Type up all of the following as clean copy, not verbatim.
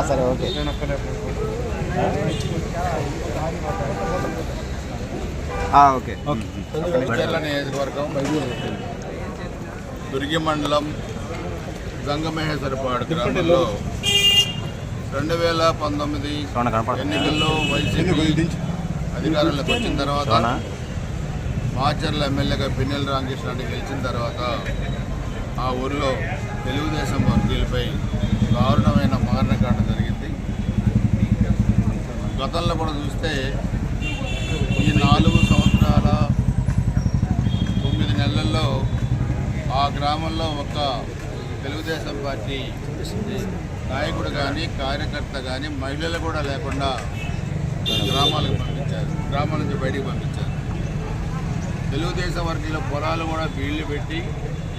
సరే okay. Okay. చర్ల నియోజకవర్గం దుర్గి మండలం గంగమహేశ్వరపాడు గ్రామంలో 2019 ఎన్నికల్లో వైసీపీ అధికారంలోకి వచ్చిన తర్వాత మాచర్ల ఎమ్మెల్యేగా పిన్నెల రామకృష్ణ రెడ్డి గెలిచిన తర్వాత ఆ ఊరిలో తెలుగుదేశం వర్గీయులపై దారుణమైన మారణకాండ జరిగింది. గతంలో కూడా చూస్తే ఈ 4 సంవత్సరాల 9 నెలల్లో ఆ గ్రామంలో ఒక తెలుగుదేశం పార్టీ నాయకుడు కానీ కార్యకర్త కానీ మహిళలు కూడా లేకుండా గ్రామాలకు పంపించారు, గ్రామాల నుంచి బయటికి పంపించారు. తెలుగుదేశం వర్గీయుల పొలాలు కూడా బీళ్లు పెట్టి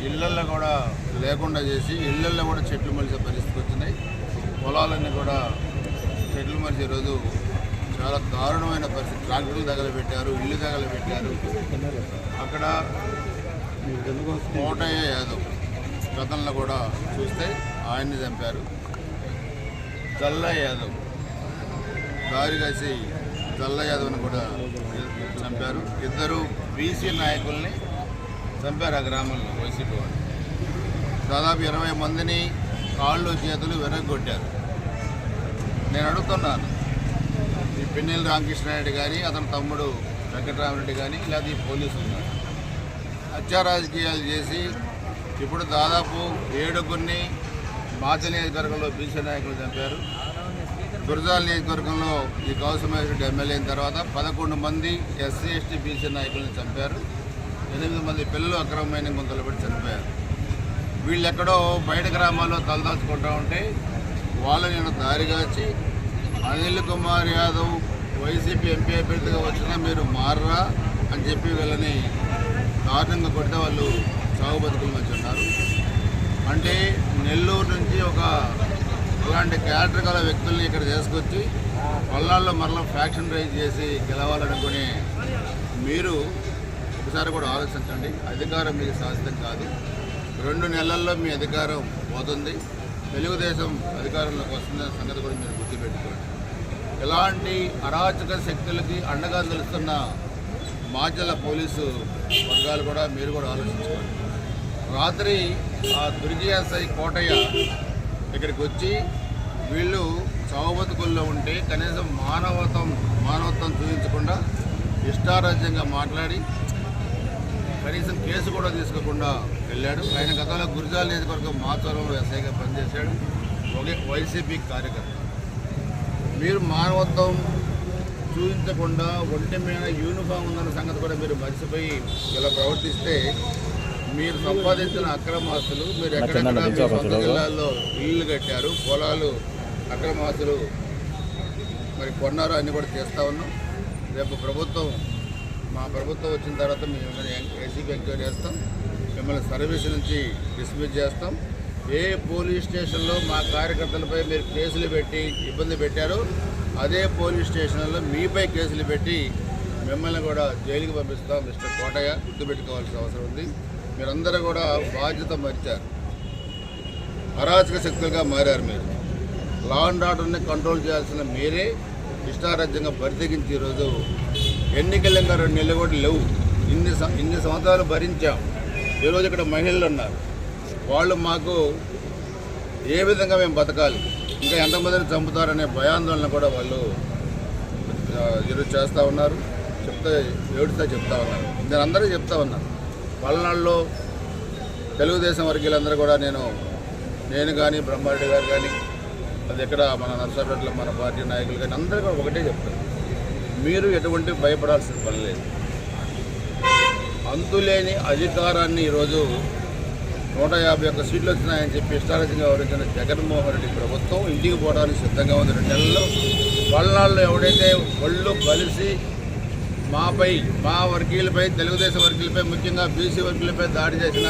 ఇళ్లల్లో కూడా లేకుండా చేసి ఇళ్లల్లో కూడా చెట్లు మలిసే పరిస్థితి వచ్చినాయి. పొలాలన్నీ కూడా చెట్లు మలిసే ఈరోజు చాలా దారుణమైన పరిస్థితి. ట్రాక్టర్లు తగలబెట్టారు, ఇల్లు తగలబెట్టారు. అక్కడ కోటయ్య యాదవ్ గతంలో కూడా చూస్తే ఆయన్ని చంపారు. జల్ల యాదవ్ దారి కాసి జల్ల యాదవ్ని కూడా చంపారు. 2 బీసీ నాయకుల్ని చంపారు ఆ గ్రామంలో వైసీపీ వాళ్ళు. దాదాపు 20 మందిని కాళ్ళు చేతులు విరగొట్టారు. నేను అడుగుతున్నాను, ఈ పిన్నెల రామకృష్ణారెడ్డి కానీ అతని తమ్ముడు వెంకటరామరెడ్డి కానీ లేదా ఈ పోలీసులు ఉన్నారు హత్యా రాజకీయాలు చేసి ఇప్పుడు దాదాపు 7 మాచ నియోజకవర్గంలో బీసీ నాయకులు చంపారు. గురజాల నియోజకవర్గంలో ఈ కౌసమేశ్వరెడ్డి ఎమ్మెల్యే అయిన తర్వాత 11 మంది ఎస్సీ ఎస్టీ బీసీ నాయకులను చంపారు. 8 మంది పిల్లలు అక్రమమైన గుంతలు పెట్టి చనిపోయారు. వీళ్ళు ఎక్కడో బయట గ్రామాల్లో తలదాచుకుంటూ ఉంటే వాళ్ళు నేను దారిగాచి అనిల్ కుమార్ యాదవ్ వైసీపీ ఎంపీ అభ్యర్థిగా వచ్చినా మీరు మారరా అని చెప్పి వీళ్ళని దారుణంగా కొడితే వాళ్ళు సాగు బతుకుల మధ్య ఉన్నారు. అంటే నెల్లూరు నుంచి ఒక ఇలాంటి క్యారెక్టర్ గల వ్యక్తుల్ని ఇక్కడ తీసుకొచ్చి పల్నాడులో మరలా ఫ్యాక్షన్ రైజ్ చేసి గెలవాలనుకుని మీరు ఒకసారి కూడా ఆలోచించండి. అధికారం మీకు శాశ్వతం కాదు. 2 నెలల్లో మీ అధికారం పోతుంది. తెలుగుదేశం అధికారంలోకి వస్తున్న సంగతి కూడా మీరు గుర్తుపెట్టుకోండి. ఇలాంటి అరాచక శక్తులకి అండగా నిలుస్తున్న మాచర్ల పోలీసు వర్గాలు కూడా మీరు కూడా ఆలోచించుకోండి. రాత్రి ఆ దుర్గి ఎస్ఐ కోటయ్య ఇక్కడికి వచ్చి వీళ్ళు చావుబతుకుల్లో ఉంటే కనీసం మానవత్వం చూపించకుండా ఇష్టారాజ్యంగా మాట్లాడి కనీసం కేసు కూడా తీసుకోకుండా వెళ్ళాడు. ఆయన గతంలో గురజాల నియోజకవర్గం మాచవరంలో ఎస్ఐగా పనిచేశాడు. వైసీపీ కార్యకర్త. మీరు మానవత్వం చూపించకుండా ఒంటి మీద యూనిఫామ్ ఉందన్న సంగతి కూడా మీరు మర్చిపోయి ఇలా ప్రవర్తిస్తే మీరు సంపాదించిన అక్రమాస్తులు మీరు ఎక్కడెక్కడ మీ సొంత జిల్లాల్లో ఇళ్ళు కట్టారు, పొలాలు అక్రమాస్తులు మరి కొన్నారు అన్నీ కూడా చేస్తూ ఉన్నాం. రేపు మా ప్రభుత్వం వచ్చిన తర్వాత మిమ్మల్ని ఏసీబీ ఎంక్వైరీ చేస్తాం. మిమ్మల్ని సర్వీస్ నుంచి డిస్మిస్ చేస్తాం. ఏ పోలీస్ స్టేషన్లో మా కార్యకర్తలపై మీరు కేసులు పెట్టి ఇబ్బంది పెట్టారో అదే పోలీస్ స్టేషన్లో మీపై కేసులు పెట్టి మిమ్మల్ని కూడా జైలుకి పంపిస్తాం. మిస్టర్ కోటయ్య, గుర్తుపెట్టుకోవాల్సిన అవసరం ఉంది. మీరందరూ కూడా బాధ్యత మరిచారు, అరాచక శక్తులుగా మారారు. మీరు లా అండ్ ఆర్డర్ని కంట్రోల్ చేయాల్సిన మీరే ఇష్టారాజ్యంగా బరితెగించి ఈరోజు ఎన్నికలు ఇంకా 2 నెలలు కూడా లేవు. ఇన్ని సంవత్సరాలు భరించాం. ఈరోజు ఇక్కడ మహిళలు ఉన్నారు. వాళ్ళు మాకు ఏ విధంగా మేము బతకాలి, ఇంకా ఎంతమందిని చంపుతారనే భయాందోళన కూడా వాళ్ళు ఈరోజు చేస్తూ ఉన్నారు. ఏడుస్తా చెప్తా ఉన్నారు. నేను అందరికీ చెప్తా ఉన్నాను. పల్నాడులో తెలుగుదేశం వర్గీయులందరూ కూడా నేను కానీ బ్రహ్మారెడ్డి గారు కానీ అది ఎక్కడ మన నర్సాపేటలో మన పార్టీ నాయకులు కానీ అందరూ కూడా ఒకటే చెప్తారు, మీరు ఎటువంటి భయపడాల్సిన పని లేదు. అంతులేని అధికారాన్ని ఈరోజు 151 సీట్లు వచ్చినాయని చెప్పి ఇష్టారాజ్యంగా వ్యవహరించిన జగన్మోహన్ రెడ్డి ప్రభుత్వం ఇంటికి పోవడానికి సిద్ధంగా ఉంది. 2 నెలల్లో పల్నాడులో ఎవడైతే ఒళ్ళు కలిసి మా వర్గీయులపై, తెలుగుదేశం వర్గీయులపై, ముఖ్యంగా బీసీ వర్గీయులపై దాడి చేసిన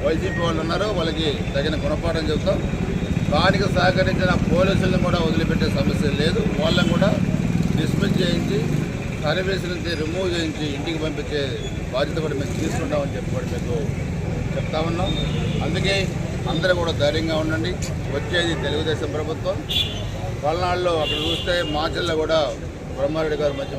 వైసీపీ వాళ్ళు ఉన్నారో వాళ్ళకి తగిన గుణపాఠం చెబుతాం. దానికి సహకరించిన పోలీసులను కూడా వదిలిపెట్టే సమస్య లేదు. వాళ్ళని కూడా డిస్మిస్ చేయించి సర్వీస్ నుంచి రిమూవ్ చేయించి ఇంటికి పంపించే బాధ్యత కూడా మేము తీసుకుంటామని చెప్పి కూడా మీకు చెప్తా ఉన్నాం. అందుకే అందరూ కూడా ధైర్యంగా ఉండండి. వచ్చేది తెలుగుదేశం ప్రభుత్వం. పల్నాడులో అక్కడ చూస్తే మాచల్లో కూడా బ్రహ్మారెడ్డి గారు మంచి